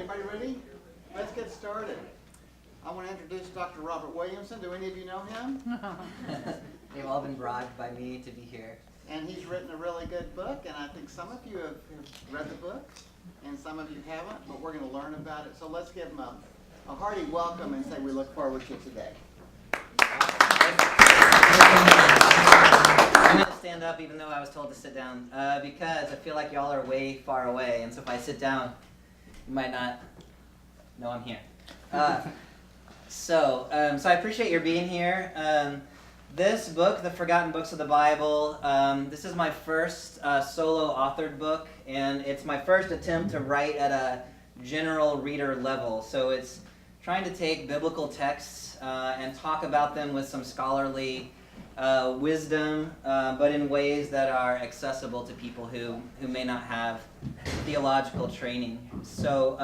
everybody ready? Let's get started. I want to introduce Dr. Robert Williamson. Do any of you know him? They've all been bribed by me to be here. And he's written a really good book, and I think some of you have read the book, and some of you haven't, but we're going to learn about it. So let's give him a hearty welcome and say we look forward to today. I'm going to stand up even though I was told to sit down because I feel like y'all are way far away, and so if I sit down, you might not know I'm here. So I appreciate your being here. This book, The Forgotten Books of the Bible, this is my first solo authored book, and it's my first attempt to write at a general reader level. So it's trying to take biblical texts and talk about them with some scholarly wisdom, but in ways that are accessible to people who may not have theological training. So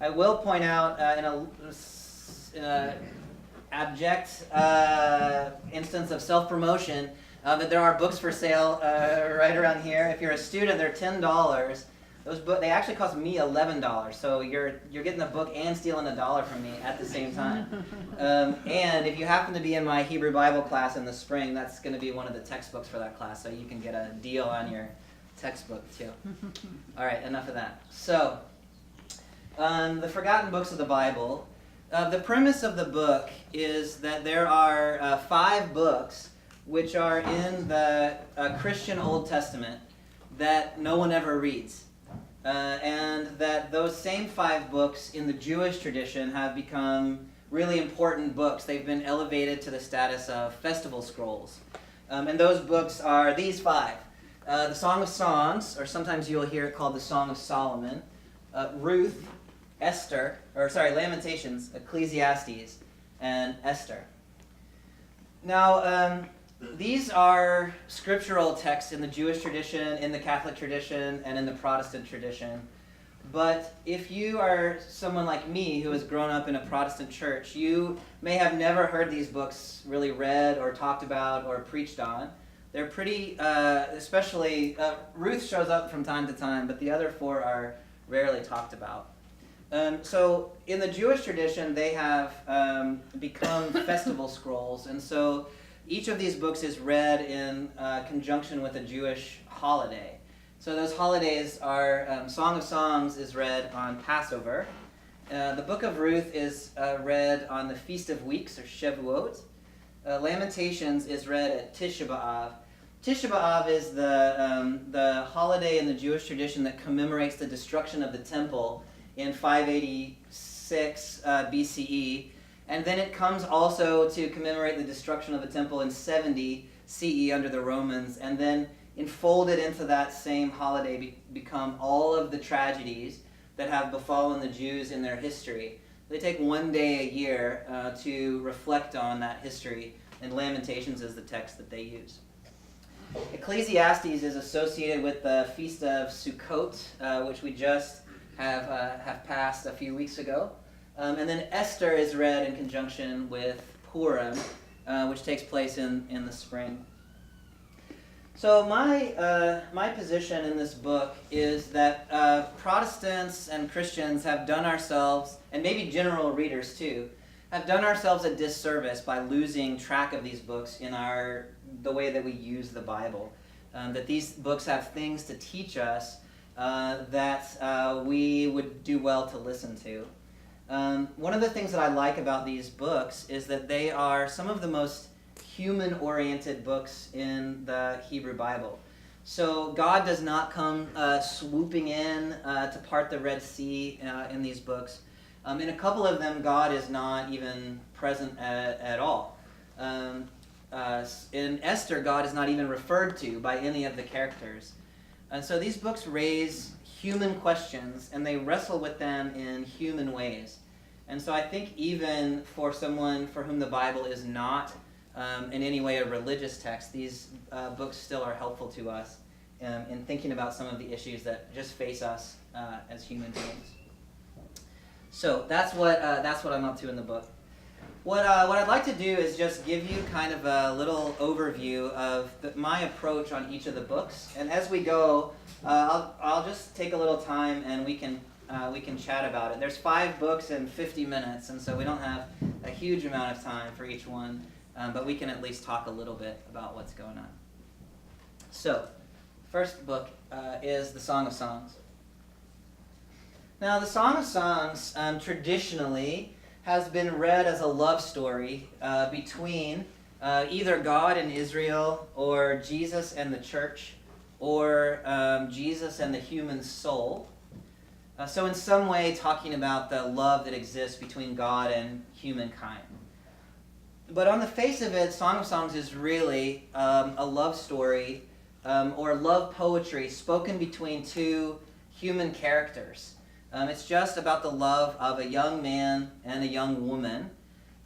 I will point out in a abject instance of self-promotion that there are books for sale right around here. If you're a student, they're $10. Those they actually cost me $11, so you're getting the book and stealing $1 from me at the same time. And if you happen to be in my Hebrew Bible class in the spring, that's going to be one of the textbooks for that class, so you can get a deal on your textbook too. All right, enough of that. So, The Forgotten Books of the Bible. The premise of the book is that there are 5 books which are in the Christian Old Testament that no one ever reads. And that those same 5 books in the Jewish tradition have become really important books. They've been elevated to the status of festival scrolls. And those books are these 5. The Song of Songs, or sometimes you'll hear it called the Song of Solomon, Ruth, Lamentations, Ecclesiastes, and Esther. Now, these are scriptural texts in the Jewish tradition, in the Catholic tradition, and in the Protestant tradition. But if you are someone like me who has grown up in a Protestant church, you may have never heard these books really read or talked about or preached on. They're pretty, especially, Ruth shows up from time to time, but the other 4 are rarely talked about. So in the Jewish tradition, they have become festival scrolls, and so each of these books is read in conjunction with a Jewish holiday. So those holidays are, Song of Songs is read on Passover. The Book of Ruth is read on the Feast of Weeks, or Shavuot. Lamentations is read at Tisha B'Av. Tisha B'Av is the holiday in the Jewish tradition that commemorates the destruction of the temple in 586 BCE. And then it comes also to commemorate the destruction of the temple in 70 CE under the Romans. And then enfolded into that same holiday become all of the tragedies that have befallen the Jews in their history. They take one day a year to reflect on that history, and Lamentations is the text that they use. Ecclesiastes is associated with the Feast of Sukkot, which we just have passed a few weeks ago. And then Esther is read in conjunction with Purim, which takes place in the spring. So my position in this book is that Protestants and Christians have done ourselves, and maybe general readers too, have done ourselves a disservice by losing track of these books in the way that we use the Bible. That these books have things to teach us that we would do well to listen to. One of the things that I like about these books is that they are some of the most human-oriented books in the Hebrew Bible. So God does not come swooping in to part the Red Sea in these books. In a couple of them, God is not even present at all. In Esther, God is not even referred to by any of the characters. And so these books raise human questions, and they wrestle with them in human ways. And so I think even for someone for whom the Bible is not in any way a religious text, these books still are helpful to us in thinking about some of the issues that just face us as human beings. So that's what I'm up to in the book. What I'd like to do is just give you kind of a little overview of my approach on each of the books. And as we go, I'll just take a little time and we can we can chat about it. There's 5 books in 50 minutes, and so we don't have a huge amount of time for each one, but we can at least talk a little bit about what's going on. So, first book is the Song of Songs. Now, the Song of Songs traditionally has been read as a love story between either God and Israel, or Jesus and the church, or Jesus and the human soul. So in some way talking about the love that exists between God and humankind. But on the face of it, Song of Songs is really a love story or love poetry spoken between 2 human characters. It's just about the love of a young man and a young woman.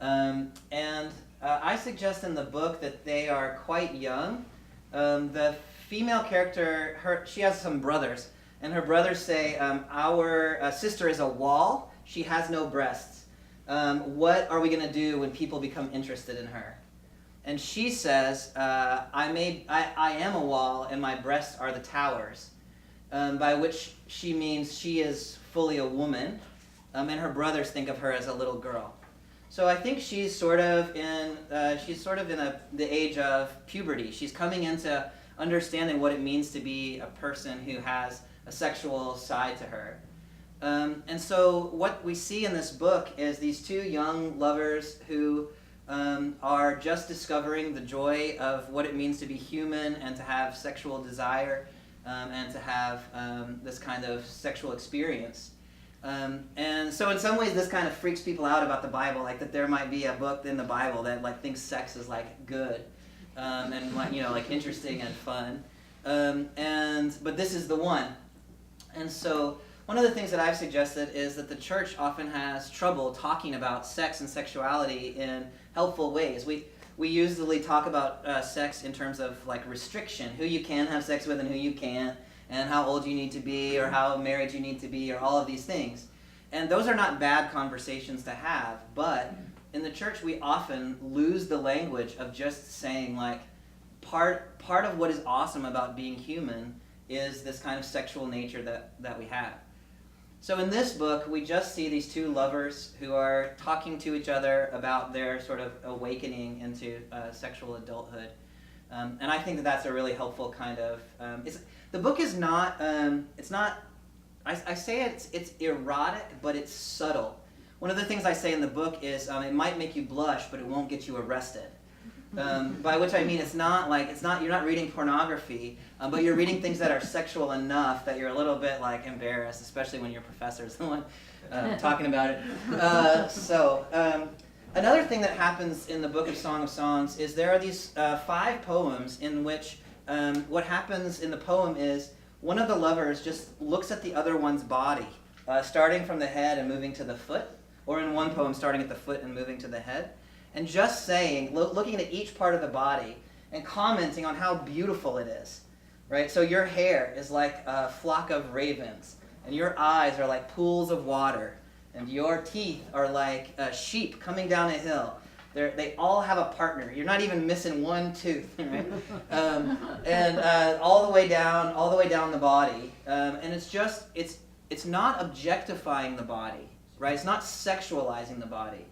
I suggest in the book that they are quite young. The female character, she has some brothers, and her brothers say, our sister is a wall, she has no breasts. What are we going to do when people become interested in her? And she says, I am a wall, and my breasts are the towers, by which she means she is fully a woman, and her brothers think of her as a little girl. So I think she's sort of in the age of puberty. She's coming into understanding what it means to be a person who has a sexual side to her. And so what we see in this book is these 2 young lovers who are just discovering the joy of what it means to be human and to have sexual desire and to have this kind of sexual experience. And so in some ways this kind of freaks people out about the Bible, like that there might be a book in the Bible that like thinks sex is like good and like interesting and fun. But this is the one. And so one of the things that I've suggested is that the church often has trouble talking about sex and sexuality in helpful ways. We usually talk about sex in terms of like restriction, who you can have sex with and who you can't, and how old you need to be, or how married you need to be, or all of these things. And those are not bad conversations to have, but in the church we often lose the language of just saying like, part of what is awesome about being human is this kind of sexual nature that we have. So in this book, we just see these 2 lovers who are talking to each other about their sort of awakening into sexual adulthood. And I think that that's a really helpful kind of... the book is not... I say it's erotic, but it's subtle. One of the things I say in the book is it might make you blush, but it won't get you arrested. By which I mean you're not reading pornography, but you're reading things that are sexual enough that you're a little bit like embarrassed, especially when your professor's the one talking about it. Another thing that happens in the Book of Song of Songs is there are these 5 poems in which what happens in the poem is one of the lovers just looks at the other one's body, starting from the head and moving to the foot, or in one poem starting at the foot and moving to the head. And just saying, looking at each part of the body and commenting on how beautiful it is, right? So your hair is like a flock of ravens, and your eyes are like pools of water, and your teeth are like sheep coming down a hill. They all have a partner. You're not even missing one tooth, right? All the way down the body, and it's not objectifying the body, right? It's not sexualizing the body.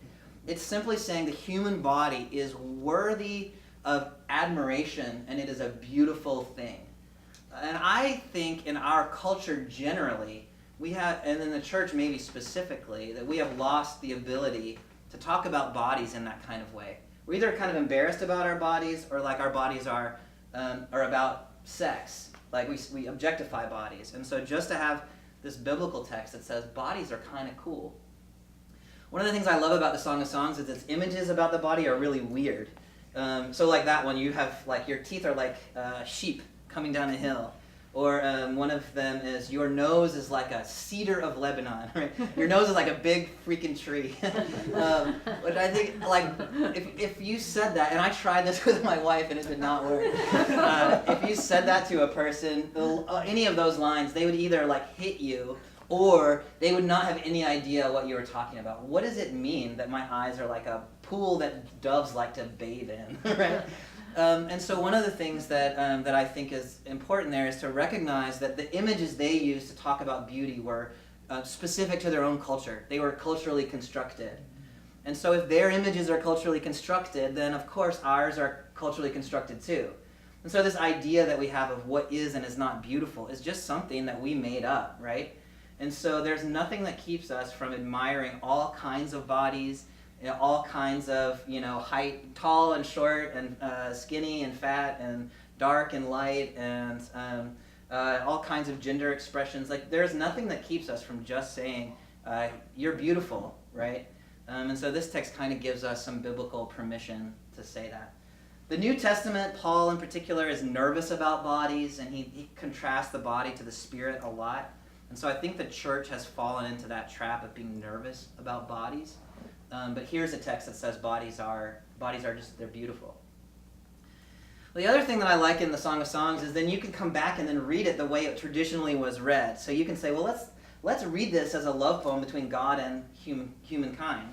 It's simply saying the human body is worthy of admiration and it is a beautiful thing. And I think in our culture generally, we have, and in the church maybe specifically, that we have lost the ability to talk about bodies in that kind of way. We're either kind of embarrassed about our bodies or like our bodies are about sex. Like we objectify bodies. And so just to have this biblical text that says bodies are kind of cool. One of the things I love about the Song of Songs is its images about the body are really weird. So like that one, you have like your teeth are like sheep coming down a hill. Or one of them is your nose is like a cedar of Lebanon. Right? Your nose is like a big freaking tree. But I think like if you said that, and I tried this with my wife and it did not work. If you said that to a person, any of those lines, they would either like hit you or they would not have any idea what you were talking about. What does it mean that my eyes are like a pool that doves like to bathe in? Right? And so one of the things that I think is important there is to recognize that the images they used to talk about beauty were specific to their own culture. They were culturally constructed. And so if their images are culturally constructed, then of course ours are culturally constructed too. And so this idea that we have of what is and is not beautiful is just something that we made up, right? And so there's nothing that keeps us from admiring all kinds of bodies, all kinds of, height, tall and short, and skinny and fat, and dark and light, and all kinds of gender expressions. Like, there's nothing that keeps us from just saying, you're beautiful, right? And so this text kind of gives us some biblical permission to say that. The New Testament, Paul in particular, is nervous about bodies, and he contrasts the body to the spirit a lot. And so I think the church has fallen into that trap of being nervous about bodies. But here's a text that says bodies are just, they're beautiful. The other thing that I like in the Song of Songs is then you can come back and then read it the way it traditionally was read. So you can say, well, let's read this as a love poem between God and humankind.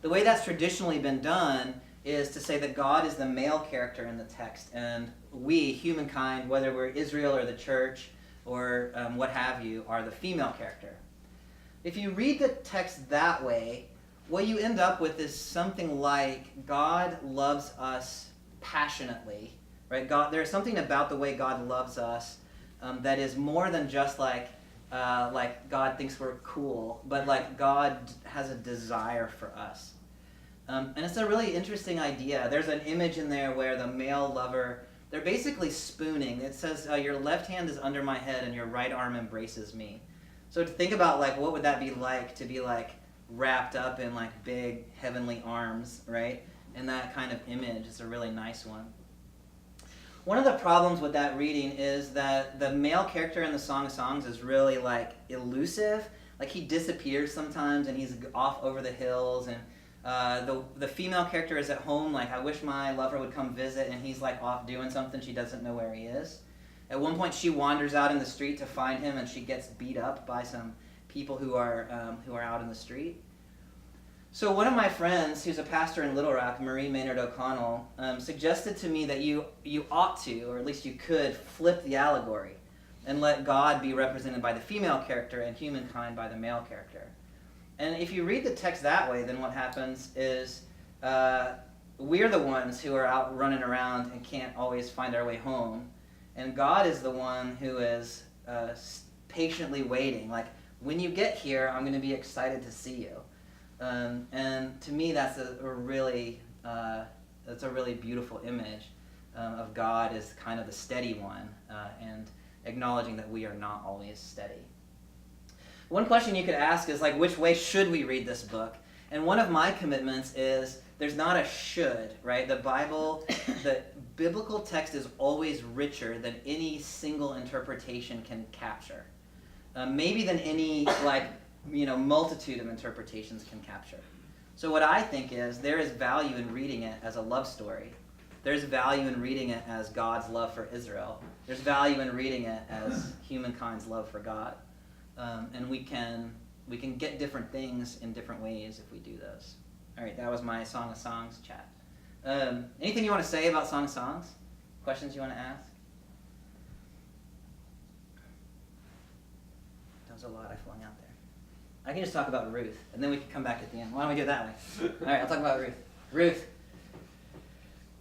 The way that's traditionally been done is to say that God is the male character in the text, and we, humankind, whether we're Israel or the church or what have you, are the female character. If you read the text that way, what you end up with is something like God loves us passionately, right? There's something about the way God loves us that is more than just like God thinks we're cool, but like God has a desire for us. And it's a really interesting idea. There's an image in there where the male lover, they're basically spooning. It says, your left hand is under my head and your right arm embraces me. So to think about, like, what would that be like to be, like, wrapped up in, like, big heavenly arms, right? And that kind of image is a really nice one. One of the problems with that reading is that the male character in the Song of Songs is really, like, elusive. Like, he disappears sometimes and he's off over the hills, and the female character is at home, like, I wish my lover would come visit, and he's like off doing something, she doesn't know where he is. At one point she wanders out in the street to find him, and she gets beat up by some people who are out in the street. So one of my friends, who's a pastor in Little Rock, Marie Maynard O'Connell, suggested to me that you ought to, or at least you could, flip the allegory and let God be represented by the female character and humankind by the male character. And if you read the text that way, then what happens is we're the ones who are out running around and can't always find our way home. And God is the one who is patiently waiting. Like, when you get here, I'm going to be excited to see you. And to me, that's a really beautiful image of God as kind of the steady one, and acknowledging that we are not always steady. One question you could ask is, like, which way should we read this book? And one of my commitments is there's not a should, right? The biblical text is always richer than any single interpretation can capture. Maybe than any, multitude of interpretations can capture. So what I think is there is value in reading it as a love story. There's value in reading it as God's love for Israel. There's value in reading it as humankind's love for God. And we can get different things in different ways if we do those. All right, that was my Song of Songs chat. Anything you want to say about Song of Songs? Questions you want to ask? That was a lot I flung out there. I can just talk about Ruth, and then we can come back at the end. Why don't we do it that way? All right, I'll talk about Ruth. Ruth.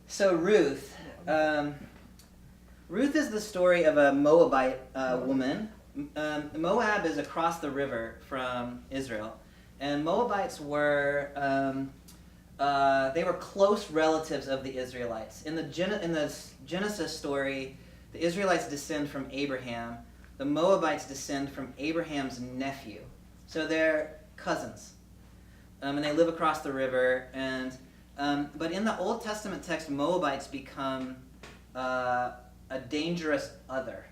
So Ruth is the story of a Moabite woman. Moab is across the river from Israel, and Moabites were they were close relatives of the Israelites. In the Genesis story, the Israelites descend from Abraham. The Moabites descend from Abraham's nephew, so they're cousins, and they live across the river. And but in the Old Testament text, Moabites become a dangerous other.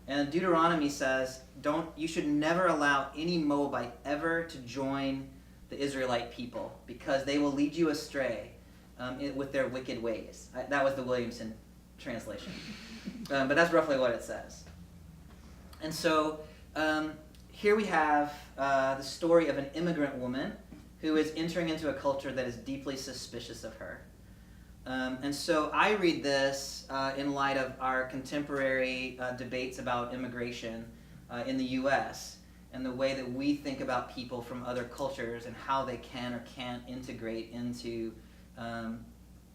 And Deuteronomy says, you should never allow any Moabite ever to join the Israelite people, because they will lead you astray with their wicked ways. That was the Williamson translation. But that's roughly what it says. And so here we have the story of an immigrant woman who is entering into a culture that is deeply suspicious of her. And so I read this in light of our contemporary debates about immigration in the U.S. and the way that we think about people from other cultures and how they can or can't integrate into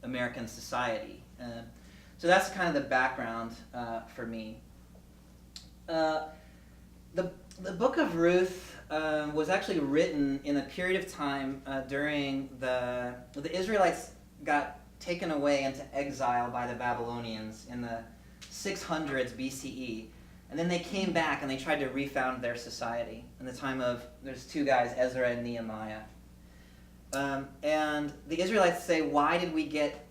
American society. So that's kind of the background for me. The Book of Ruth was actually written in a period of time during the Israelites got taken away into exile by the Babylonians in the 600s BCE. And then they came back and they tried to refound their society in the time of, there's two guys, Ezra and Nehemiah. And the Israelites say, why did we get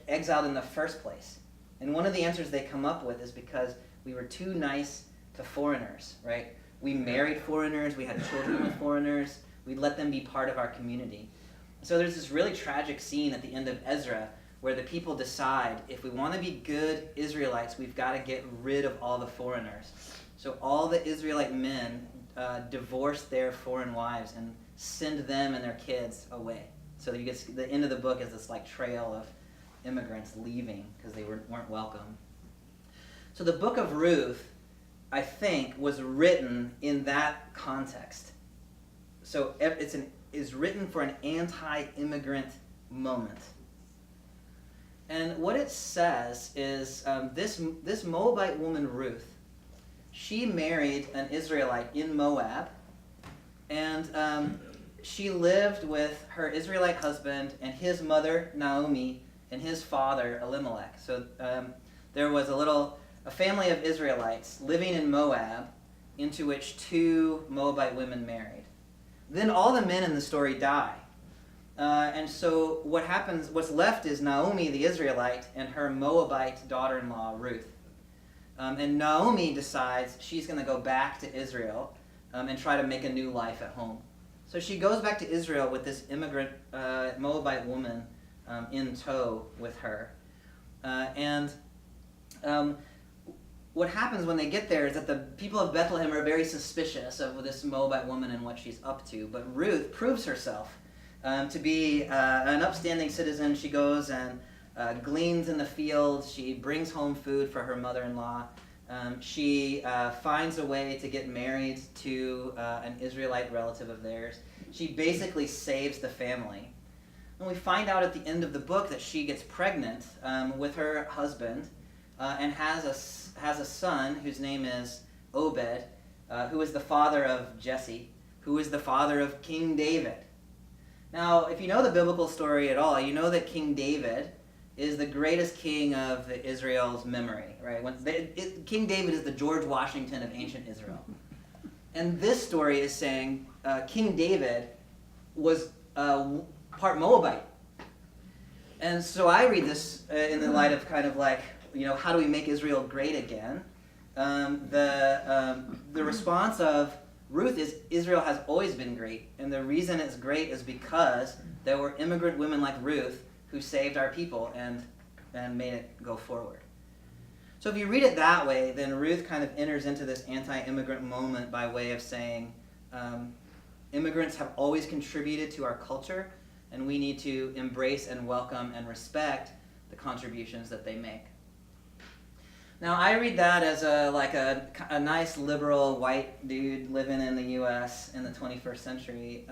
exiled in the first place? And one of the answers they come up with is because we were too nice to foreigners, right? We married foreigners, we had children with foreigners, we let them be part of our community. So there's this really tragic scene at the end of Ezra where the people decide, if we want to be good Israelites, we've got to get rid of all the foreigners. So all the Israelite men divorce their foreign wives and send them and their kids away. So you get the end of the book is this like trail of immigrants leaving because they weren't welcome. So the Book of Ruth, I think, was written in that context. So is written for an anti-immigrant moment. And what it says is this Moabite woman, Ruth, she married an Israelite in Moab, and she lived with her Israelite husband and his mother, Naomi, and his father, Elimelech. So there was a family of Israelites living in Moab, into which two Moabite women married. Then all the men in the story die. And so what's left is Naomi the Israelite and her Moabite daughter-in-law, Ruth. And Naomi decides she's going to go back to Israel and try to make a new life at home. So she goes back to Israel with this immigrant Moabite woman in tow with her. What happens when they get there is that the people of Bethlehem are very suspicious of this Moabite woman and what she's up to. But Ruth proves herself to be an upstanding citizen. She goes and gleans in the fields. She brings home food for her mother-in-law. She finds a way to get married to an Israelite relative of theirs. She basically saves the family. And we find out at the end of the book that she gets pregnant with her husband and has a son whose name is Obed, who is the father of Jesse, who is the father of King David. Now, if you know the biblical story at all, you know that King David is the greatest king of Israel's memory, right? King David is the George Washington of ancient Israel. And this story is saying King David was part Moabite. And so I read this in the light of kind of like, how do we make Israel great again? The response of Ruth is Israel has always been great, and the reason it's great is because there were immigrant women like Ruth who saved our people and made it go forward. So if you read it that way, then Ruth kind of enters into this anti-immigrant moment by way of saying immigrants have always contributed to our culture, and we need to embrace and welcome and respect the contributions that they make. Now, I read that as a nice liberal white dude living in the U.S. in the 21st century.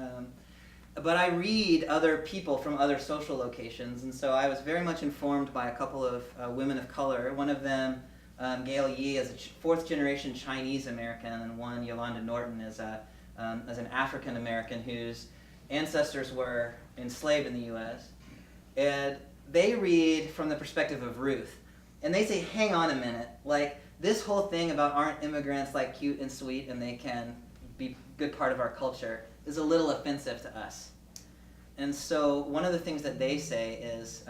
But I read other people from other social locations, and so I was very much informed by a couple of women of color. One of them, Gail Yee, is a fourth-generation Chinese American, and one, Yolanda Norton, is an African American whose ancestors were enslaved in the U.S. And they read from the perspective of Ruth. And they say, hang on a minute, like this whole thing about aren't immigrants like cute and sweet and they can be a good part of our culture is a little offensive to us. And so one of the things that they say is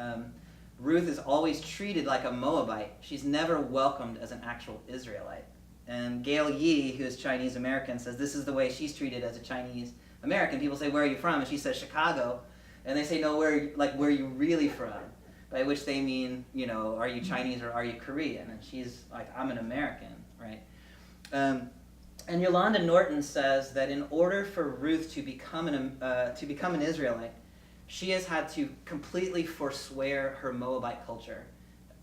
Ruth is always treated like a Moabite. She's never welcomed as an actual Israelite. And Gail Yee, who is Chinese American, says this is the way she's treated as a Chinese American. People say, where are you from? And she says, Chicago. And they say, no, where are you really from? By which they mean, are you Chinese or are you Korean? And she's like, I'm an American, right? And Yolanda Norton says that in order for Ruth to become an Israelite, she has had to completely forswear her Moabite culture.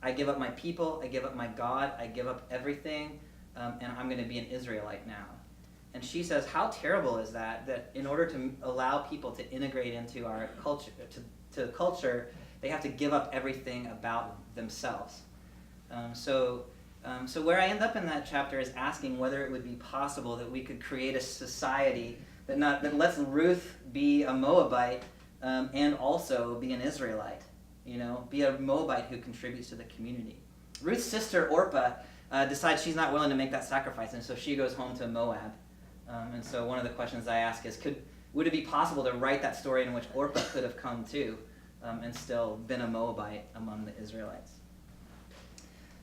I give up my people, I give up my God, I give up everything, and I'm going to be an Israelite now. And she says, how terrible is that in order to allow people to integrate into our culture, to culture, they have to give up everything about themselves. So where I end up in that chapter is asking whether it would be possible that we could create a society that lets Ruth be a Moabite and also be an Israelite, be a Moabite who contributes to the community. Ruth's sister Orpah decides she's not willing to make that sacrifice, and so she goes home to Moab. And so one of the questions I ask is, would it be possible to write that story in which Orpah could have come too and still been a Moabite among the Israelites?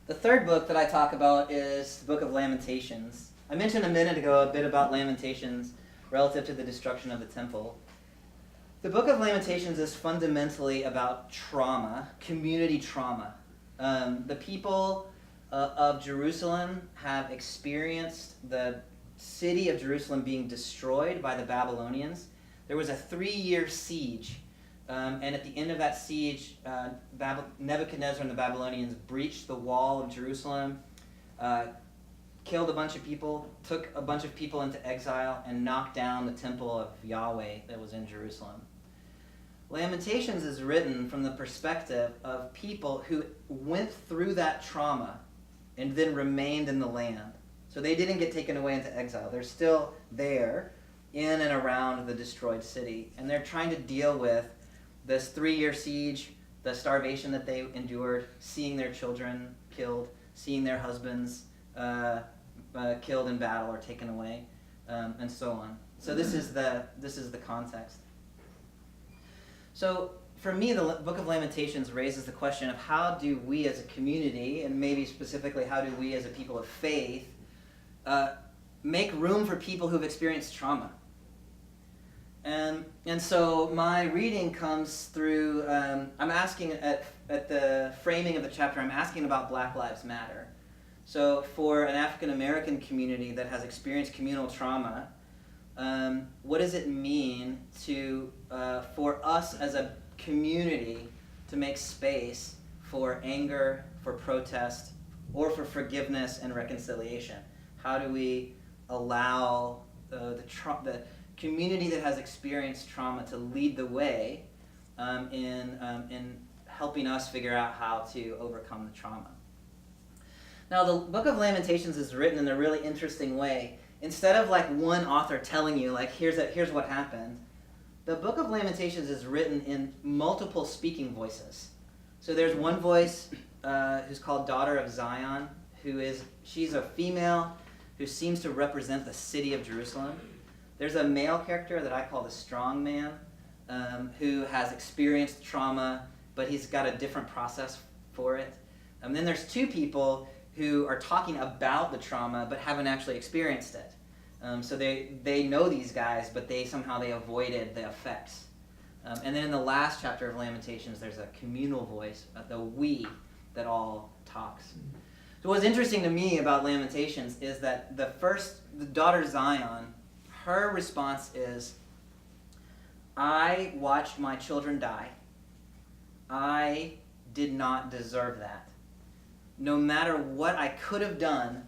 The third book that I talk about is the Book of Lamentations. I mentioned a minute ago a bit about Lamentations relative to the destruction of the temple. The Book of Lamentations is fundamentally about trauma, community trauma. The people of Jerusalem have experienced the city of Jerusalem being destroyed by the Babylonians. There was a 3-year siege, and at the end of that siege, Nebuchadnezzar and the Babylonians breached the wall of Jerusalem, killed a bunch of people, took a bunch of people into exile, and knocked down the temple of Yahweh that was in Jerusalem. Lamentations is written from the perspective of people who went through that trauma and then remained in the land. So they didn't get taken away into exile. They're still there in and around the destroyed city. And they're trying to deal with this 3-year siege, the starvation that they endured, seeing their children killed, seeing their husbands killed in battle or taken away, and so on. So this is the context. So for me, the Book of Lamentations raises the question of how do we as a community, and maybe specifically how do we as a people of faith, make room for people who've experienced trauma. And so my reading comes through, I'm asking at the framing of the chapter, I'm asking about Black Lives Matter. So for an African American community that has experienced communal trauma, what does it mean for us as a community to make space for anger, for protest, or for forgiveness and reconciliation? How do we allow the community that has experienced trauma to lead the way in helping us figure out how to overcome the trauma? Now, the Book of Lamentations is written in a really interesting way. Instead of like one author telling you, like, here's what happened, the Book of Lamentations is written in multiple speaking voices. So there's one voice who's called Daughter of Zion, she's a female who seems to represent the city of Jerusalem. There's a male character that I call the strong man, who has experienced trauma, but he's got a different process for it. And then there's 2 people who are talking about the trauma but haven't actually experienced it. So they know these guys, but they avoided the effects. And then in the last chapter of Lamentations, there's a communal voice, the we, that all talks. So what's interesting to me about Lamentations is that the daughter Zion, her response is, I watched my children die. I did not deserve that. No matter what I could have done,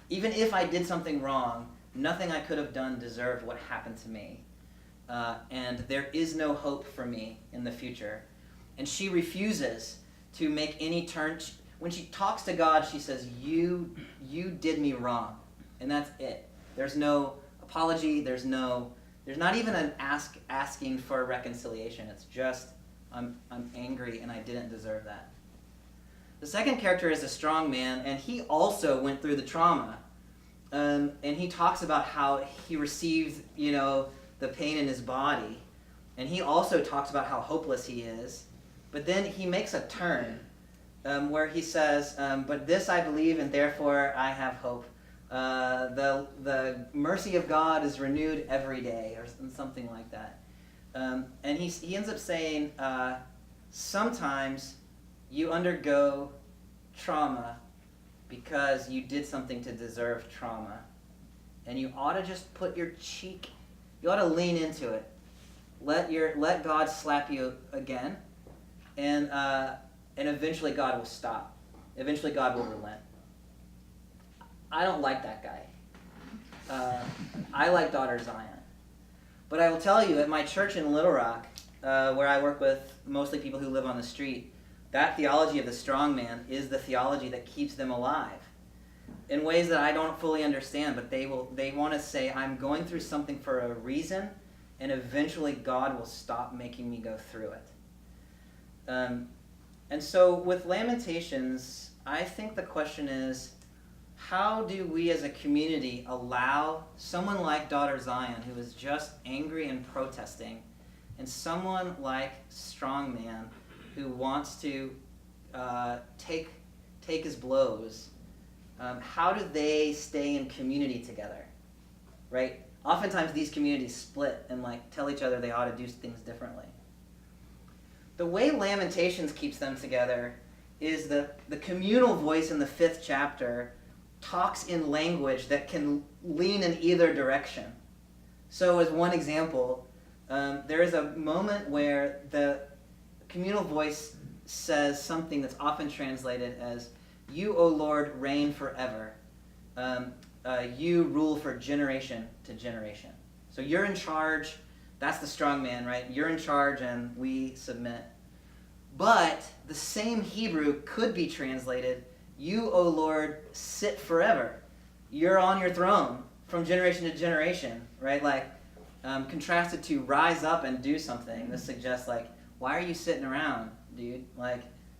even if I did something wrong, nothing I could have done deserved what happened to me. And there is no hope for me in the future. And she refuses to make any turn. When she talks to God, she says, you did me wrong. And that's it. There's no apology. There's not even an asking for reconciliation. It's just, I'm angry and I didn't deserve that. The second character is a strong man, and he also went through the trauma. And he talks about how he received, the pain in his body. And he also talks about how hopeless he is. But then he makes a turn where he says, but this I believe, and therefore I have hope. The mercy of God is renewed every day, or something like that. And he ends up saying, sometimes you undergo trauma because you did something to deserve trauma. And you ought to just you ought to lean into it. Let God slap you again, and eventually God will stop. Eventually God will relent. I don't like that guy. I like Daughter Zion. But I will tell you, at my church in Little Rock, where I work with mostly people who live on the street, that theology of the strong man is the theology that keeps them alive in ways that I don't fully understand, but they want to say, I'm going through something for a reason, and eventually God will stop making me go through it. And so with Lamentations, I think the question is, how do we as a community allow someone like Daughter Zion, who is just angry and protesting, and someone like Strong Man, who wants to take his blows, how do they stay in community together, right? Oftentimes these communities split and tell each other they ought to do things differently. The way Lamentations keeps them together is the communal voice in the 5th chapter talks in language that can lean in either direction. So as one example, there is a moment where the communal voice says something that's often translated as, "You, O Lord, reign forever. You rule for generation to generation." So you're in charge. That's the strong man, right? You're in charge and we submit. But the same Hebrew could be translated, "You, O Lord, sit forever. You're on your throne from generation to generation," right? Contrasted to rise up and do something. This suggests why are you sitting around, dude?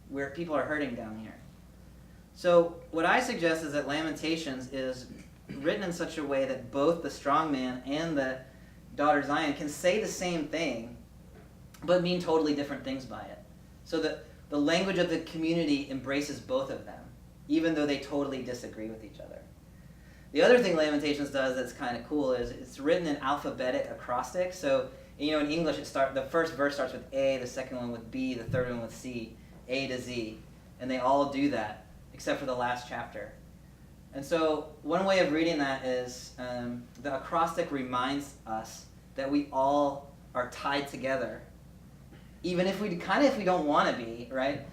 Where people are hurting down here. So what I suggest is that Lamentations is written in such a way that both the strong man and the Daughter Zion can say the same thing, but mean totally different things by it. So that the language of the community embraces both of them, even though they totally disagree with each other. The other thing Lamentations does that's kind of cool is it's written in alphabetic acrostic. So, in English, the first verse starts with A, the second one with B, the third one with C, A to Z. And they all do that, except for the last chapter. And so one way of reading that is the acrostic reminds us that we all are tied together, even if we don't want to be, right?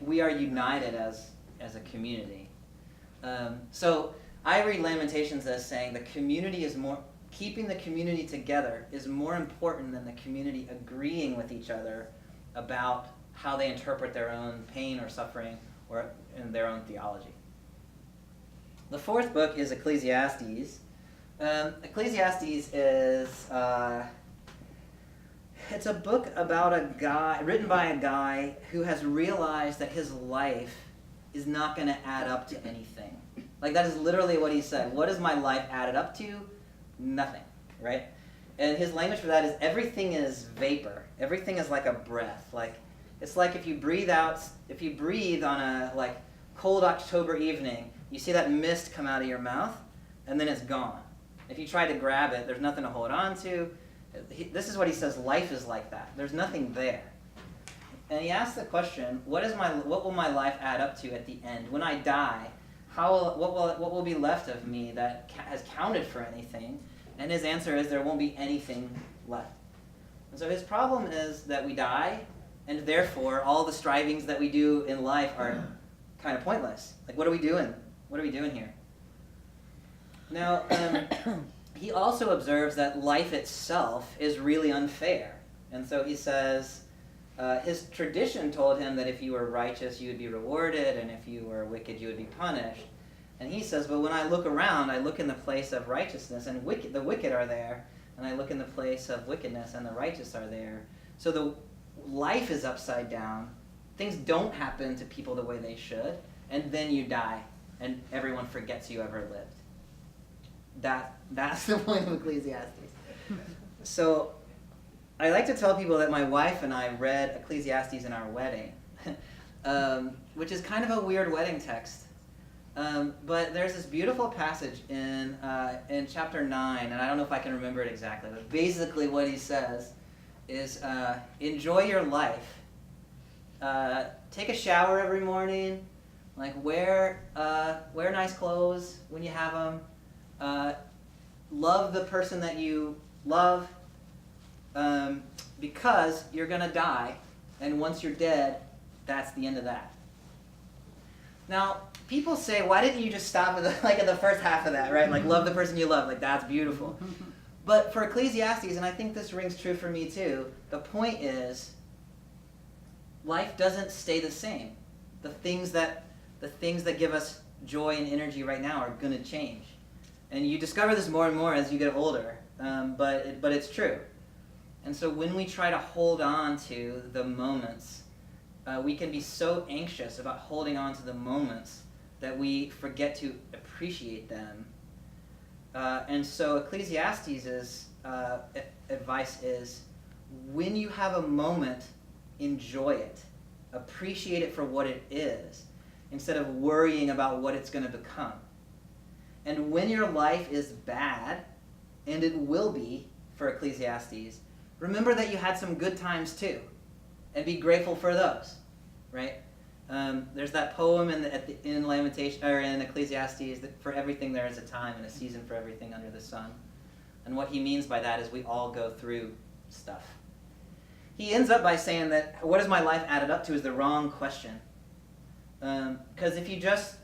We are united as a community. So I read Lamentations as saying keeping the community together is more important than the community agreeing with each other about how they interpret their own pain or suffering or in their own theology. The 4th book is Ecclesiastes. Ecclesiastes is it's a book about written by a guy who has realized that his life is not going to add up to anything. That is literally what he said. What has my life added up to? Nothing, right? And his language for that is everything is vapor. Everything is like a breath. It's like if you breathe on a cold October evening, you see that mist come out of your mouth, and then it's gone. If you try to grab it, there's nothing to hold on to. This is what he says, life is like that. There's nothing there. And he asks the question, what will my life add up to at the end? When I die, what will be left of me that has counted for anything? And his answer is there won't be anything left. And so his problem is that we die, and therefore all the strivings that we do in life are kind of pointless. What are we doing? What are we doing here? Now, he also observes that life itself is really unfair. And so he says, his tradition told him that if you were righteous, you would be rewarded, and if you were wicked, you would be punished. And he says, but when I look around, I look in the place of righteousness, and the wicked are there, and I look in the place of wickedness, and the righteous are there. So the life is upside down. Things don't happen to people the way they should, and then you die, and everyone forgets you ever lived. That's the point of Ecclesiastes. So I like to tell people that my wife and I read Ecclesiastes in our wedding, which is kind of a weird wedding text. But there's this beautiful passage in chapter 9, and I don't know if I can remember it exactly, but basically what he says is enjoy your life. Take a shower every morning, wear nice clothes when you have them. Love the person that you love, because you're going to die, and once you're dead, that's the end of that. Now, people say, why didn't you just stop at the first half of that, right? Like, love the person you love. Like, that's beautiful. But for Ecclesiastes, and I think this rings true for me too, the point is, life doesn't stay the same. The things that give us joy and energy right now are going to change. And you discover this more and more as you get older, but it's true. And so when we try to hold on to the moments, we can be so anxious about holding on to the moments that we forget to appreciate them. And so Ecclesiastes' advice is, when you have a moment, enjoy it. Appreciate it for what it is, instead of worrying about what it's going to become. And when your life is bad, and it will be for Ecclesiastes, remember that you had some good times too, and be grateful for those, right? There's that poem in Lamentations or in Ecclesiastes that for everything there is a time and a season for everything under the sun. And what he means by that is we all go through stuff. He ends up by saying that what does my life added up to is the wrong question. Because if you just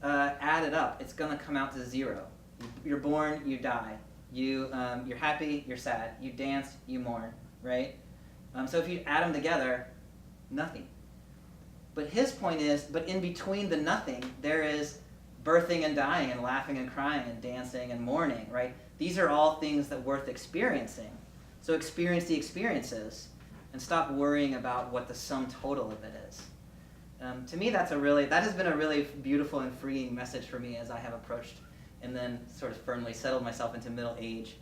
add it up, it's going to come out to zero. You're born, you die. You're happy, you're sad. You dance, you mourn, right? So if you add them together, nothing. But his point is, but in between the nothing, there is birthing and dying and laughing and crying and dancing and mourning, right? These are all things that are worth experiencing. So experience the experiences and stop worrying about what the sum total of it is. To me, that has been a really beautiful and freeing message for me as I have approached and then sort of firmly settled myself into middle age.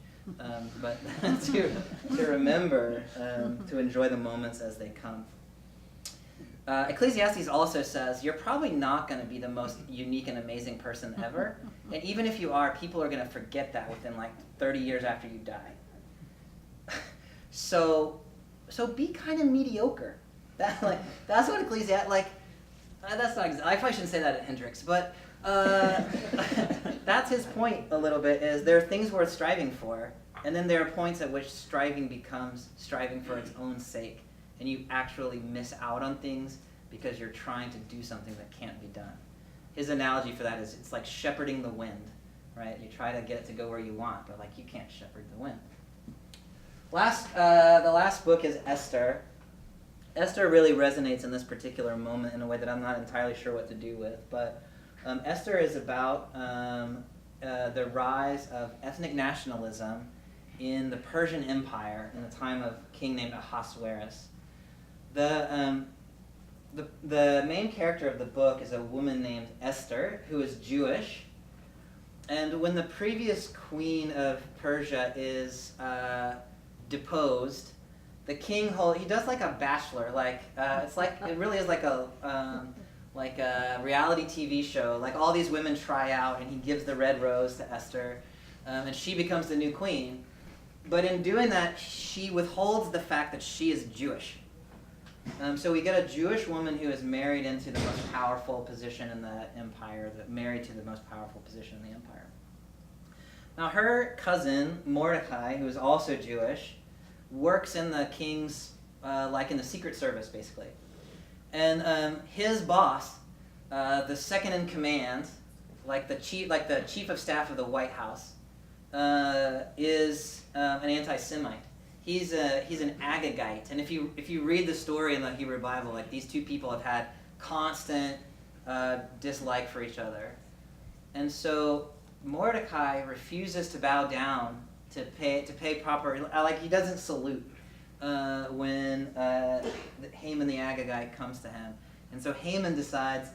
But to remember to enjoy the moments as they come. Ecclesiastes also says you're probably not going to be the most unique and amazing person ever. And even if you are, people are going to forget that within like 30 years after you die. So be kind of mediocre. That's what Ecclesiastes, that's not, I probably shouldn't say that at Hendrix, but that's his point a little bit, is there are things worth striving for, and then there are points at which striving becomes striving for its own sake, and you actually miss out on things because you're trying to do something that can't be done. His analogy for that is it's like shepherding the wind, right? You try to get it to go where you want, but you can't shepherd the wind. The last book is Esther. Esther really resonates in this particular moment in a way that I'm not entirely sure what to do with, but Esther is about the rise of ethnic nationalism in the Persian Empire in the time of a king named Ahasuerus. The main character of the book is a woman named Esther, who is Jewish, and when the previous queen of Persia is deposed, the king he does like a bachelor, it really is like a reality TV show. Like all these women try out, and he gives the red rose to Esther, and she becomes the new queen. But in doing that, she withholds the fact that she is Jewish. So we get a Jewish woman who is married into the most powerful position in the empire, married to the most powerful position in the empire. Now her cousin, Mordecai, who is also Jewish, works in the king's, in the secret service, basically. And his boss, the second in command, the chief of staff of the White House, is an anti-Semite. He's an Agagite, and if you read the story in the Hebrew Bible, these two people have had constant dislike for each other, and so Mordecai refuses to bow down to pay proper. He doesn't salute when Haman the Agagite comes to him, and so Haman decides,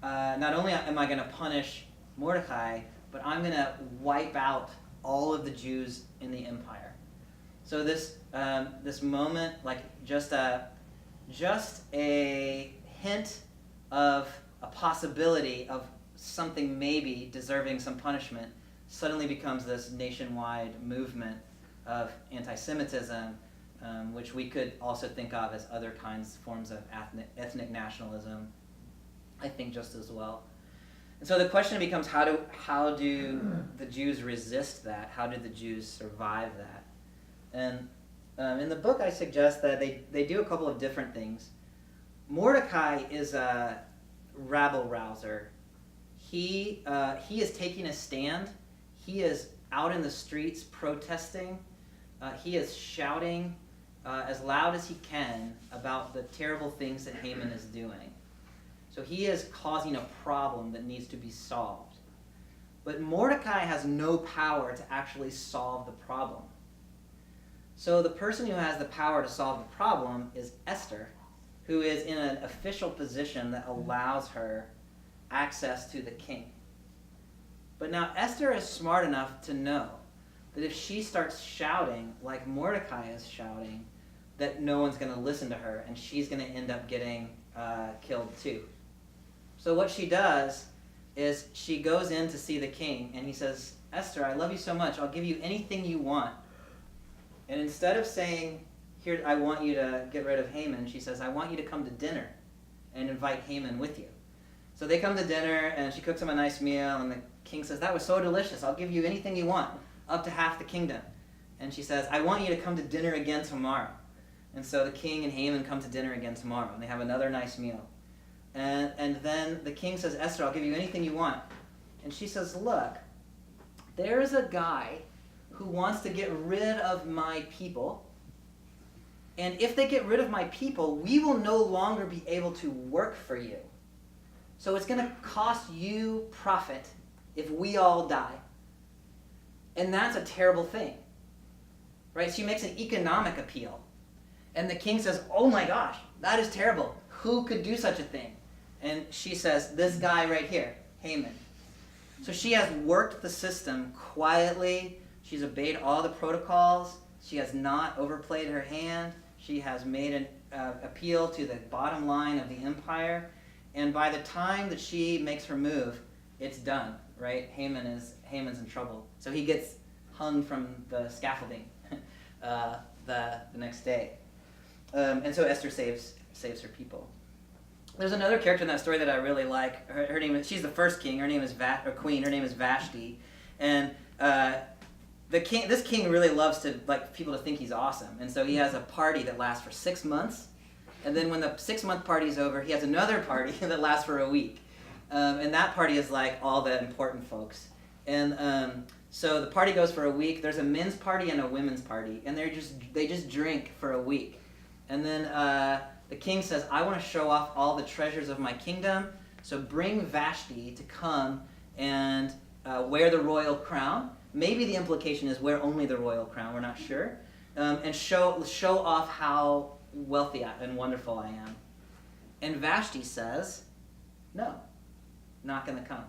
not only am I going to punish Mordecai, but I'm going to wipe out all of the Jews in the empire. So this moment, just a hint of a possibility of something maybe deserving some punishment, suddenly becomes this nationwide movement of anti-Semitism, which we could also think of as other forms of ethnic nationalism, I think, just as well. And so the question becomes, how do the Jews resist that? How do the Jews survive that? And in the book, I suggest that they do a couple of different things. Mordecai is rabble-rouser. He is taking a stand. He is out in the streets protesting. He is shouting as loud as he can about the terrible things that Haman is doing. So he is causing a problem that needs to be solved. But Mordecai has no power to actually solve the problem. So the person who has the power to solve the problem is Esther, who is in an official position that allows her access to the king. But now Esther is smart enough to know that if she starts shouting like Mordecai is shouting, that no one's going to listen to her, and she's going to end up getting killed too. So what she does is she goes in to see the king, and he says, Esther, I love you so much. I'll give you anything you want. And instead of saying, here, I want you to get rid of Haman, she says, I want you to come to dinner and invite Haman with you. So they come to dinner, and she cooks him a nice meal, and the king says, that was so delicious. I'll give you anything you want, up to half the kingdom. And she says, I want you to come to dinner again tomorrow. And so the king and Haman come to dinner again tomorrow, and they have another nice meal. And then the king says, Esther, I'll give you anything you want. And she says, look, there's a guy who wants to get rid of my people. And if they get rid of my people, we will no longer be able to work for you. So it's going to cost you profit if we all die. And that's a terrible thing. Right? She makes an economic appeal. And the king says, oh my gosh, that is terrible. Who could do such a thing? And she says, this guy right here, Haman. So she has worked the system quietly. She's obeyed all the protocols. She has not overplayed her hand. She has made an appeal to the bottom line of the empire. And by the time that she makes her move, it's done, right? Haman's in trouble. So he gets hung from the scaffolding the next day. And so Esther saves her people. There's another character in that story that I really like. Her name is, she's the first king. Her name is queen. Her name is Vashti. And this king really loves to people to think he's awesome. And so he has a party that lasts for 6 months. And then when the 6-month party is over, he has another party that lasts for a week. And that party is like all the important folks. And so the party goes for a week. There's a men's party and a women's party. And they just drink for a week. And then the king says, I want to show off all the treasures of my kingdom. So bring Vashti to come and wear the royal crown. Maybe the implication is wear only the royal crown. We're not sure. And show off how wealthy and wonderful I am. And Vashti says, no, not going to come.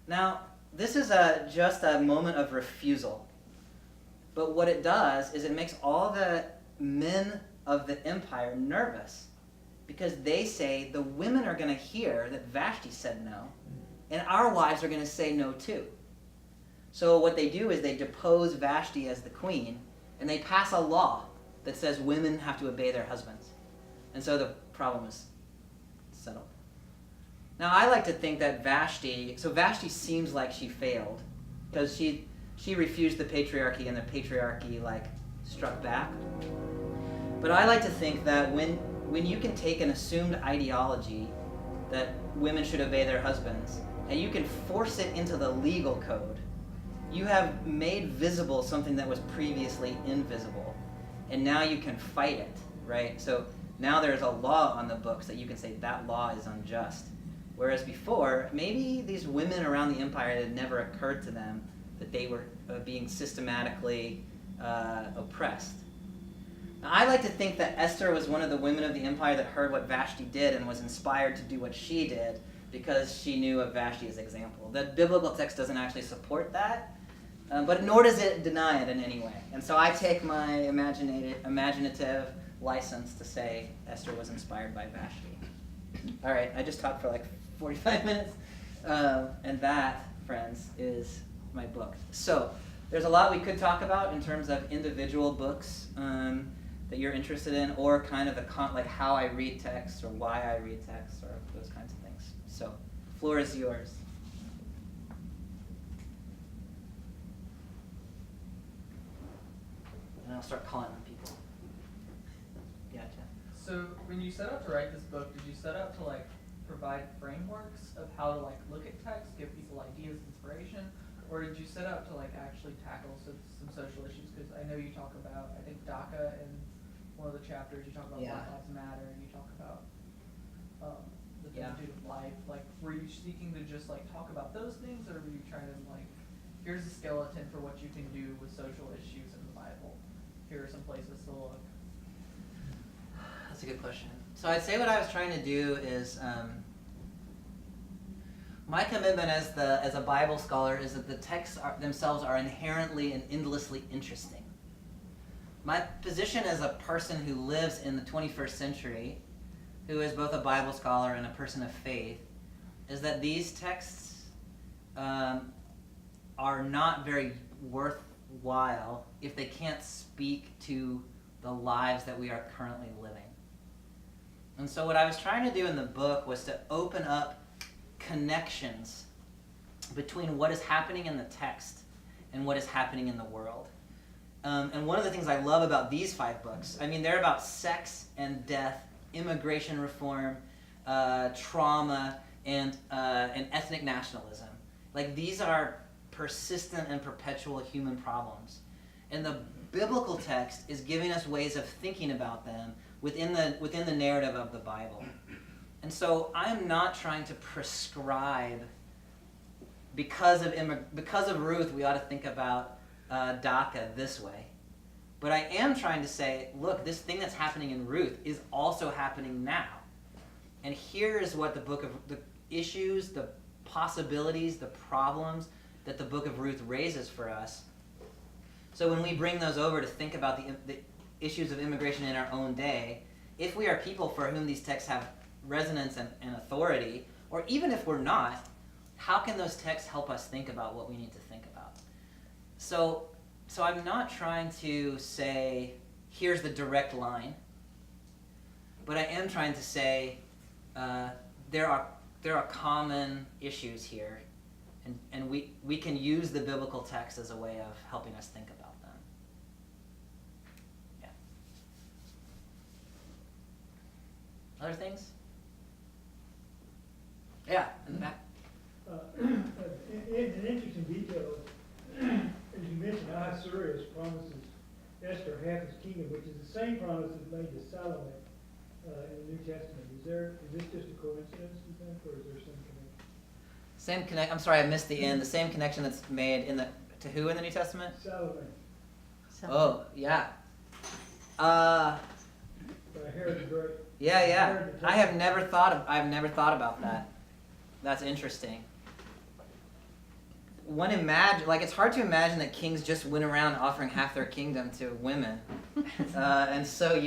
Now, this is just a moment of refusal. But what it does is it makes all the men of the empire nervous, because they say the women are going to hear that Vashti said no, and our wives are going to say no too. So what they do is they depose Vashti as the queen, and they pass a law that says women have to obey their husbands. And so the problem is settled. Now I like to think that Vashti seems like she failed, because she refused the patriarchy, and the patriarchy struck back. But I like to think that when you can take an assumed ideology that women should obey their husbands, and you can force it into the legal code, you have made visible something that was previously invisible. And now you can fight it, right? So now there's a law on the books that you can say that law is unjust. Whereas before, maybe these women around the empire, it had never occurred to them that they were being systematically oppressed. Now, I like to think that Esther was one of the women of the empire that heard what Vashti did and was inspired to do what she did because she knew of Vashti's example. The biblical text doesn't actually support that, but nor does it deny it in any way. And so I take my imaginative license to say Esther was inspired by Vashti. All right, I just talked for 45 minutes, and that, friends, is my book. So there's a lot we could talk about in terms of individual books that you're interested in, or kind of how I read text, or why I read text, or those kinds of things. So the floor is yours. And I'll start calling on people. Yeah, Jeff. So when you set out to write this book, did you set out to provide frameworks of how to like look at text, give people ideas, inspiration, or did you set out to like actually tackle some social issues? Because I know you talk about, I think DACA in one of the chapters, you talk about Yeah. Black Lives Matter, and you talk about the Yeah. dignity of life. Like, were you seeking to just like talk about those things, or were you trying to like, here's a skeleton for what you can do with social issues in the Bible. Here are some places to look. That's a good question. So I'd say what I was trying to do is, my commitment as a Bible scholar is that the texts themselves are inherently and endlessly interesting. My position as a person who lives in the 21st century, who is both a Bible scholar and a person of faith, is that these texts are not very worthwhile if they can't speak to the lives that we are currently living. And so what I was trying to do in the book was to open up connections between what is happening in the text and what is happening in the world. And one of the things I love about these 5 books, I mean, they're about sex and death, immigration reform, trauma, and ethnic nationalism. Like, these are persistent and perpetual human problems. And the biblical text is giving us ways of thinking about them within the narrative of the Bible. And so I'm not trying to prescribe, because of Ruth, we ought to think about DACA this way. But I am trying to say, look, this thing that's happening in Ruth is also happening now. And here is what the issues, the possibilities, the problems that the book of Ruth raises for us. So when we bring those over to think about the issues of immigration in our own day, if we are people for whom these texts have resonance and authority, or even if we're not, how can those texts help us think about what we need to think about? So I'm not trying to say, here's the direct line, but I am trying to say there are common issues here, and we can use the biblical text as a way of helping us think about them. Yeah. Other things? Yeah, in the back. It's an interesting detail. As you mentioned, Ahasuerus promises Esther half his kingdom, which is the same promise that's made to Solomon in the New Testament. Is this just a coincidence, you think, or is there some connection? I'm sorry, I missed the end. The same connection that's made to who in the New Testament? Solomon. Oh, yeah. By Herod the Great. Yeah. I've never thought about that. That's interesting. It's hard to imagine that kings just went around offering half their kingdom to women. And so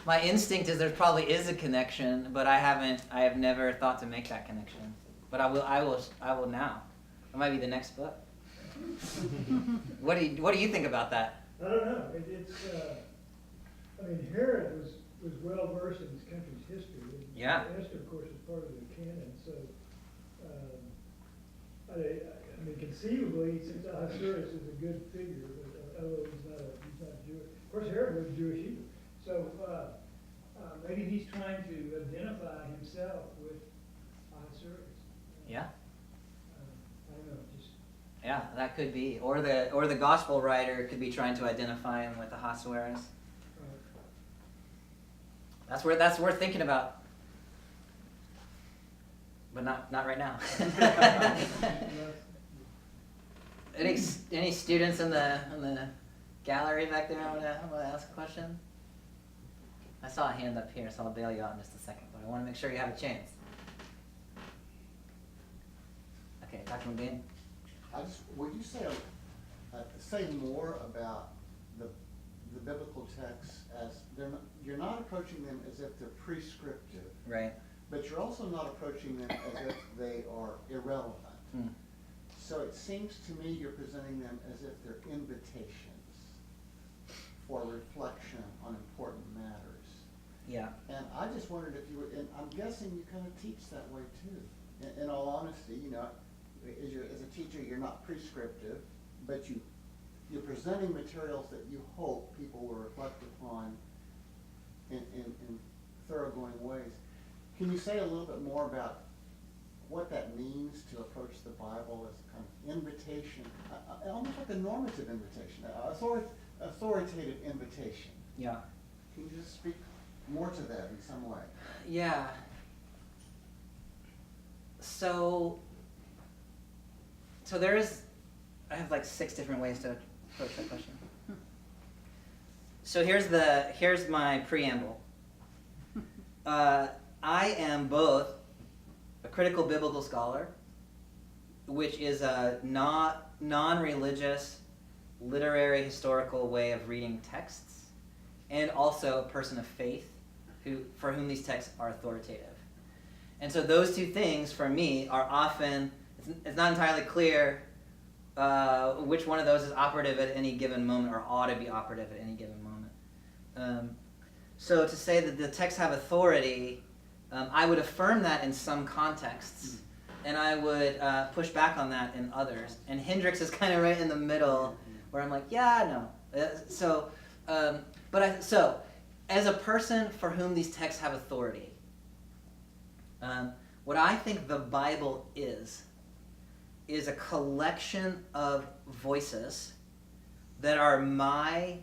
my instinct is there probably is a connection, but I have never thought to make that connection. But I will now. It might be the next book. What do you think about that? I don't know. Herod was well versed in his country's history. Yeah. Esther, of course, is part of the canon. So, conceivably, since Ahasuerus is a good figure, although he's not Jewish. Of course, Herod was Jewish either. So maybe he's trying to identify himself with Ahasuerus. Yeah. I don't know. Yeah, that could be. Or the gospel writer could be trying to identify him with Ahasuerus. That's worth thinking about. But not right now. Any students in the gallery back there want to ask a question? I saw a hand up here, so I'll bail you out in just a second, but I want to make sure you have a chance. Okay, Dr. McGinn. Would you say more about the biblical texts as you're not approaching them as if they're prescriptive, Right. but you're also not approaching them as if they are irrelevant. Hmm. So it seems to me you're presenting them as if they're invitations for reflection on important matters. Yeah. And I just wondered if you would, and I'm guessing you kind of teach that way too. In all honesty, as a teacher, you're not prescriptive, but you're presenting materials that you hope people will reflect upon in thoroughgoing ways. Can you say a little bit more about what that means to approach the Bible as a kind of invitation, almost like a normative invitation, authoritative invitation? Yeah. Can you just speak more to that in some way? Yeah. So I have like 6 different ways to approach that question. So here's my preamble. I am both a critical biblical scholar, which is a non-religious, literary, historical way of reading texts, and also a person of faith for whom these texts are authoritative. And so those 2 things, for me, are often, it's not entirely clear which one of those is operative at any given moment or ought to be operative at any given moment. So to say that the texts have authority, I would affirm that in some contexts, and I would push back on that in others. And Hendrix is kind of right in the middle, where I'm like, yeah, no. So as a person for whom these texts have authority, what I think the Bible is a collection of voices that are my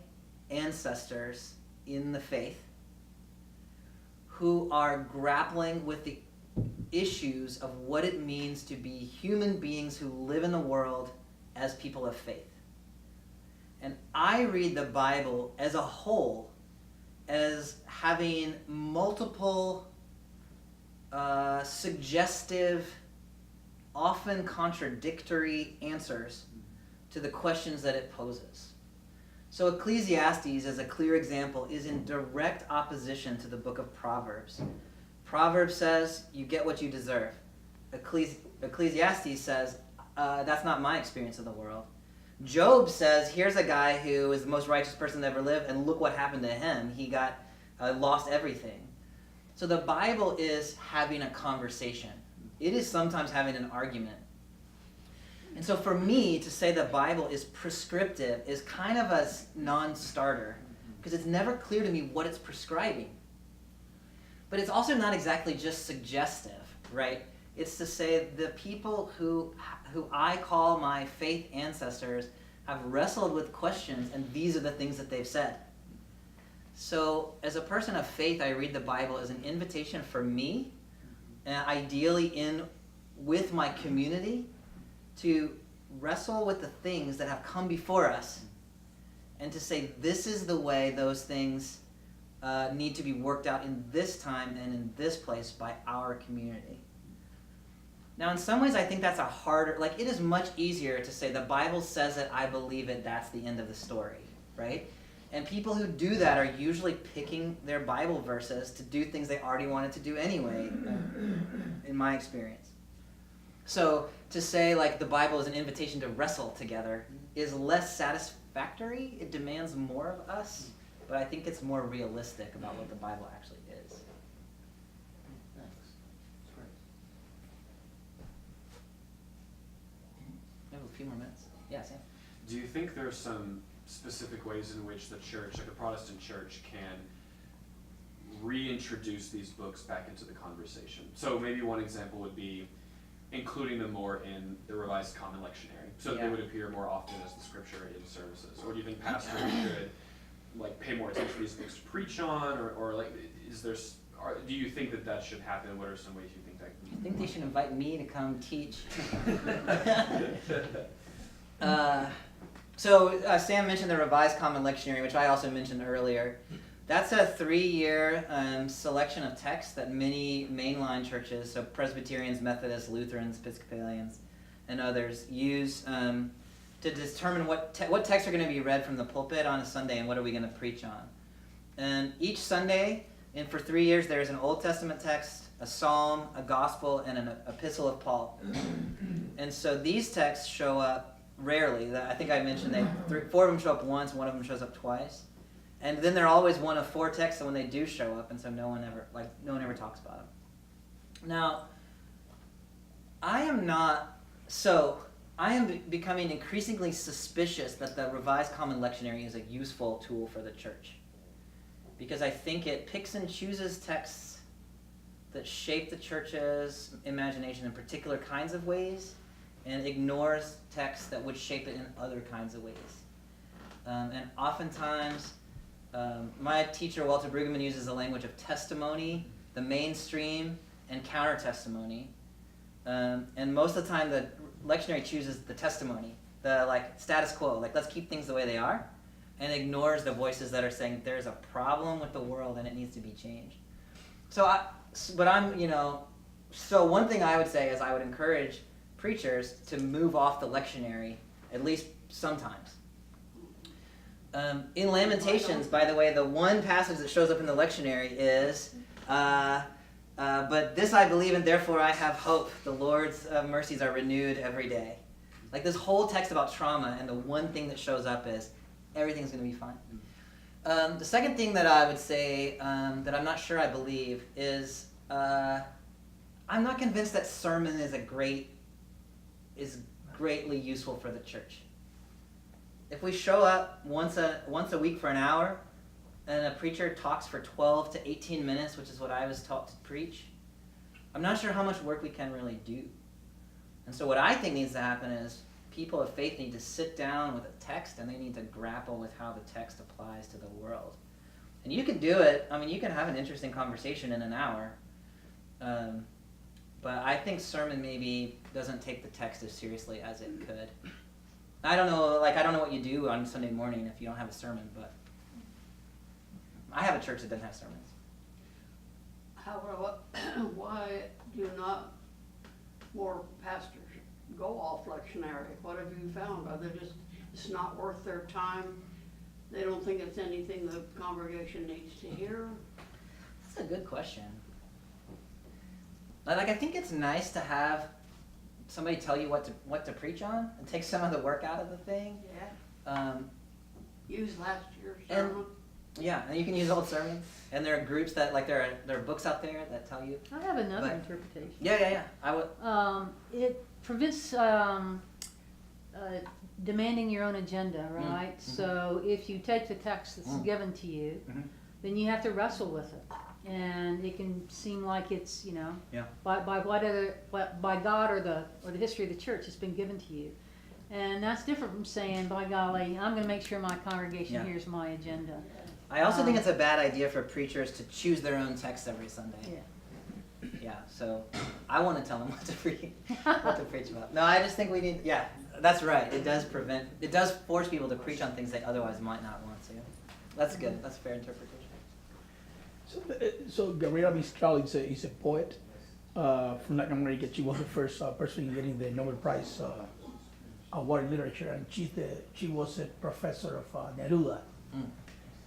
ancestors in the faith who are grappling with the issues of what it means to be human beings who live in the world as people of faith. And I read the Bible as a whole as having multiple suggestive, often contradictory answers to the questions that it poses. So Ecclesiastes, as a clear example, is in direct opposition to the book of Proverbs. Proverbs says, you get what you deserve. Ecclesiastes says, that's not my experience of the world. Job says, here's a guy who is the most righteous person that ever lived, and look what happened to him. He got lost everything. So the Bible is having a conversation. It is sometimes having an argument. And so for me, to say the Bible is prescriptive is kind of a non-starter, because it's never clear to me what it's prescribing. But it's also not exactly just suggestive, right? It's to say the people who I call my faith ancestors have wrestled with questions, and these are the things that they've said. So as a person of faith, I read the Bible as an invitation for me, ideally with my community, to wrestle with the things that have come before us and to say this is the way those things need to be worked out in this time and in this place by our community. Now, in some ways, I think that's it is much easier to say the Bible says it, I believe it, that's the end of the story, right? And people who do that are usually picking their Bible verses to do things they already wanted to do anyway, in my experience. So to say the Bible is an invitation to wrestle together is less satisfactory. It demands more of us, but I think it's more realistic about what the Bible actually is. Thanks. That's great. We have a few more minutes. Yeah, Sam. Do you think there are some specific ways in which the church, like the Protestant church, can reintroduce these books back into the conversation? So maybe one example would be including them more in the Revised Common Lectionary, so that they would appear more often as the scripture in services. Or do you think pastors should pay more attention to these books to preach on, or do you think that should happen? What are some ways you think that can? I think they should invite me to come teach. So Sam mentioned the Revised Common Lectionary, which I also mentioned earlier. That's a 3-year selection of texts that many mainline churches, so Presbyterians, Methodists, Lutherans, Episcopalians, and others, use to determine what texts are going to be read from the pulpit on a Sunday and what are we going to preach on. And each Sunday, and for 3 years, there's an Old Testament text, a psalm, a gospel, and an epistle of Paul. And so these texts show up rarely. I think I mentioned 4 of them show up once, 1 of them shows up twice. And then they're always one of 4 texts when they do show up, and so no one ever talks about them. Now, I am becoming increasingly suspicious that the Revised Common Lectionary is a useful tool for the church, because I think it picks and chooses texts that shape the church's imagination in particular kinds of ways and ignores texts that would shape it in other kinds of ways. And oftentimes, my teacher, Walter Brueggemann, uses the language of testimony, the mainstream, and counter-testimony. And most of the time, the lectionary chooses the testimony, the status quo, let's keep things the way they are, and ignores the voices that are saying there's a problem with the world and it needs to be changed. So one thing I would say is I would encourage preachers to move off the lectionary, at least sometimes. In Lamentations, by the way, the one passage that shows up in the lectionary is, but this I believe and therefore I have hope. The Lord's mercies are renewed every day. This whole text about trauma, and the one thing that shows up is everything's going to be fine. The second thing that I would say that I'm not sure I believe is I'm not convinced that sermon is greatly useful for the church. If we show up once a week for an hour and a preacher talks for 12 to 18 minutes, which is what I was taught to preach, I'm not sure how much work we can really do. And so what I think needs to happen is people of faith need to sit down with a text and they need to grapple with how the text applies to the world. And you can do it. You can have an interesting conversation in an hour. But I think sermon maybe doesn't take the text as seriously as it could. I don't know what you do on Sunday morning if you don't have a sermon, but I have a church that doesn't have sermons. However, why do not more pastors go off lectionary? What have you found? Are they just, it's not worth their time? They don't think it's anything the congregation needs to hear? That's a good question. I think it's nice to have somebody tell you what to preach on and take some of the work out of the thing. Yeah. Use last year's sermon. Yeah, and you can use old sermons. And there are groups that, there are books out there that tell you. I have another interpretation. Yeah. I would. It prevents demanding your own agenda, right? Mm-hmm. So if you take the text that's given to you, then you have to wrestle with it. And it can seem like it's, by God or the history of the church, it's been given to you. And that's different from saying, by golly, I'm going to make sure my congregation hears my agenda. I also think it's a bad idea for preachers to choose their own text every Sunday. Yeah. So I want to tell them what to preach about. No, I just think we need, that's right. It does force people to preach on things they otherwise might not want to. That's good. That's a fair interpretation. So Gabriela Mistral is a poet from Latin America. She was the first person getting the Nobel Prize award in literature, and she was a professor of Neruda,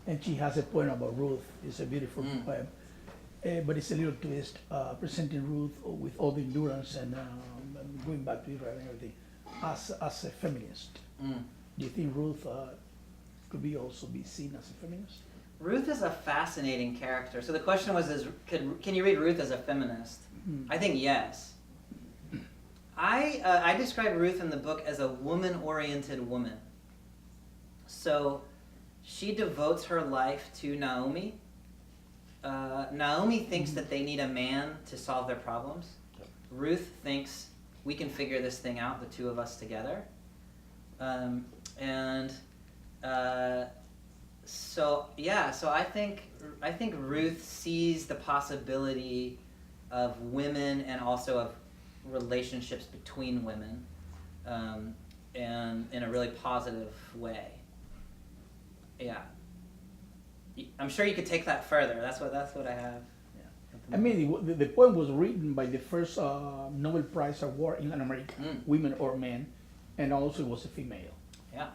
and she has a poem about Ruth. It's a beautiful poem, but it's a little twist, presenting Ruth with all the endurance and going back to Israel and everything as a feminist. Do you think Ruth could also be seen as a feminist? Ruth is a fascinating character. So the question was, can you read Ruth as a feminist? I think yes. I describe Ruth in the book as a woman-oriented woman. So she devotes her life to Naomi. Naomi thinks that they need a man to solve their problems. Ruth thinks we can figure this thing out, the two of us together. So I think Ruth sees the possibility of women and also of relationships between women, and in a really positive way. Yeah, I'm sure you could take that further. That's what I have. I mean, the poem was written by the first Nobel Prize award in Latin America, women or men, and also it was a female. Yeah.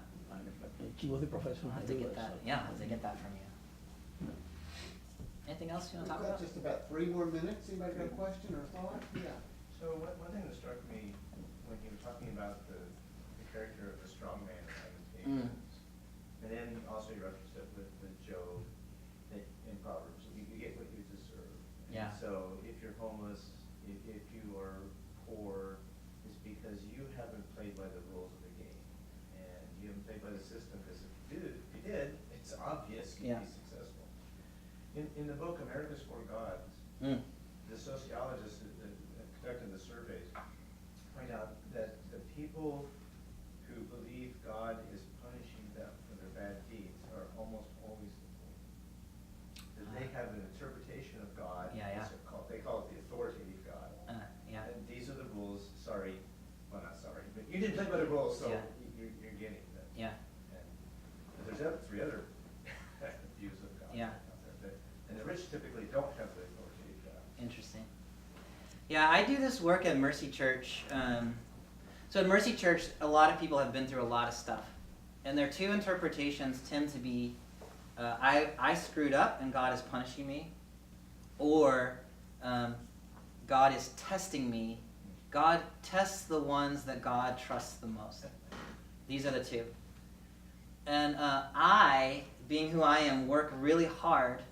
She was the professor. I'll have to get that. Yeah, I'll have to get that from you. Anything else you want to talk We've got about? just about 3 more minutes. Anybody got a question or thought? Yeah. So one thing that struck me when you were talking about the character of the strong man in Lamentations, and then also you referenced it with Job in Proverbs, you get what you deserve. Yeah. And so if you're homeless, if you are poor, it's because you haven't played by the rules of the game, and you haven't played by the system. Because if you did, it's obvious you'd be successful. In the book America's for Gods, the sociologists that conducted the surveys point out that the people who believe God is punishing them for their bad deeds are almost always the poor. That they have an interpretation of God. They call it the authoritative God. And these are the rules, sorry, well, not sorry, but you didn't play by the rules, so you're getting them. But there's three other views of God out there. And the rich typically don't have the authoritative God. Interesting. Yeah, I do this work at Mercy Church. So at Mercy Church, a lot of people have been through a lot of stuff. And their two interpretations tend to be, I screwed up and God is punishing me, or God is testing me. God tests the ones that God trusts the most. These are the two. And I, being who I am, work really hard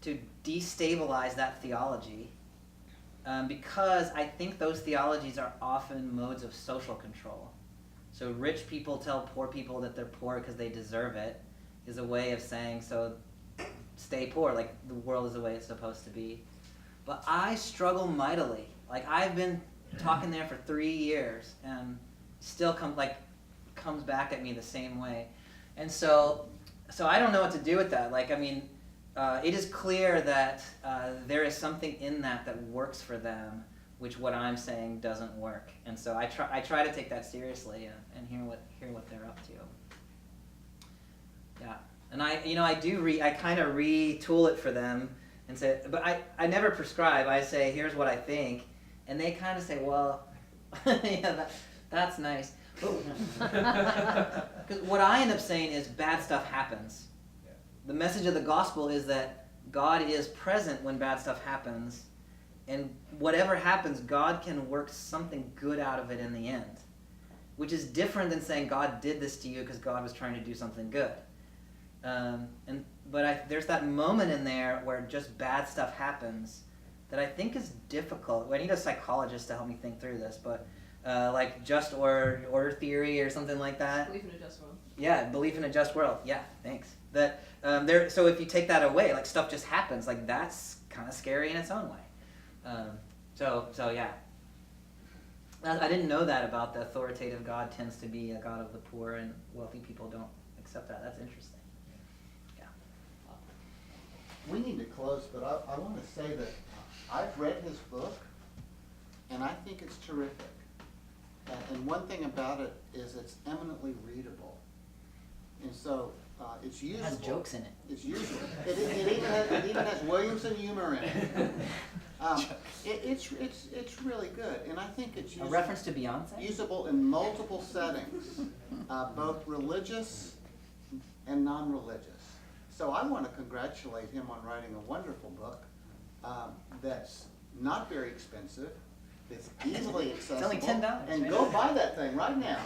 to destabilize that theology because I think those theologies are often modes of social control. So rich people tell poor people that they're poor because they deserve it is a way of saying, so stay poor, like the world is the way it's supposed to be. But I struggle mightily. Like I've been talking there for 3 years and still comes back at me the same way. And so I don't know what to do with that. Like, I mean, it is clear that there is something in that works for them, which what I'm saying doesn't work. And so I try to take that seriously and hear what they're up to. Yeah, and I kind of retool it for them and say, but I never prescribe. I say, here's what I think, and they kind of say, well, yeah, that's nice. Because what I end up saying is bad stuff happens. Yeah. The message of the gospel is that God is present when bad stuff happens, and whatever happens, God can work something good out of it in the end, which is different than saying God did this to you because God was trying to do something good. But there's that moment in there where just bad stuff happens that I think is difficult. I need a psychologist to help me think through this, but like just order theory or something like that. Belief in a just world. Yeah, belief in a just world. Yeah, thanks. That so if you take that away, like stuff just happens, like that's kind of scary in its own way. So yeah. I didn't know that about the authoritative God tends to be a God of the poor and wealthy people don't accept that. That's interesting. Yeah. We need to close, but I want to say that I've read his book, and I think it's terrific. And one thing about it is it's eminently readable. And so it's usable. It has jokes in it. It's usable. It even has Williamson humor in it. It's really good, and I think it's A reference to Beyonce? usable in multiple settings, both religious and non-religious. So I want to congratulate him on writing a wonderful book that's not very expensive. It's easily accessible. It's only $10. And go buy that thing right now.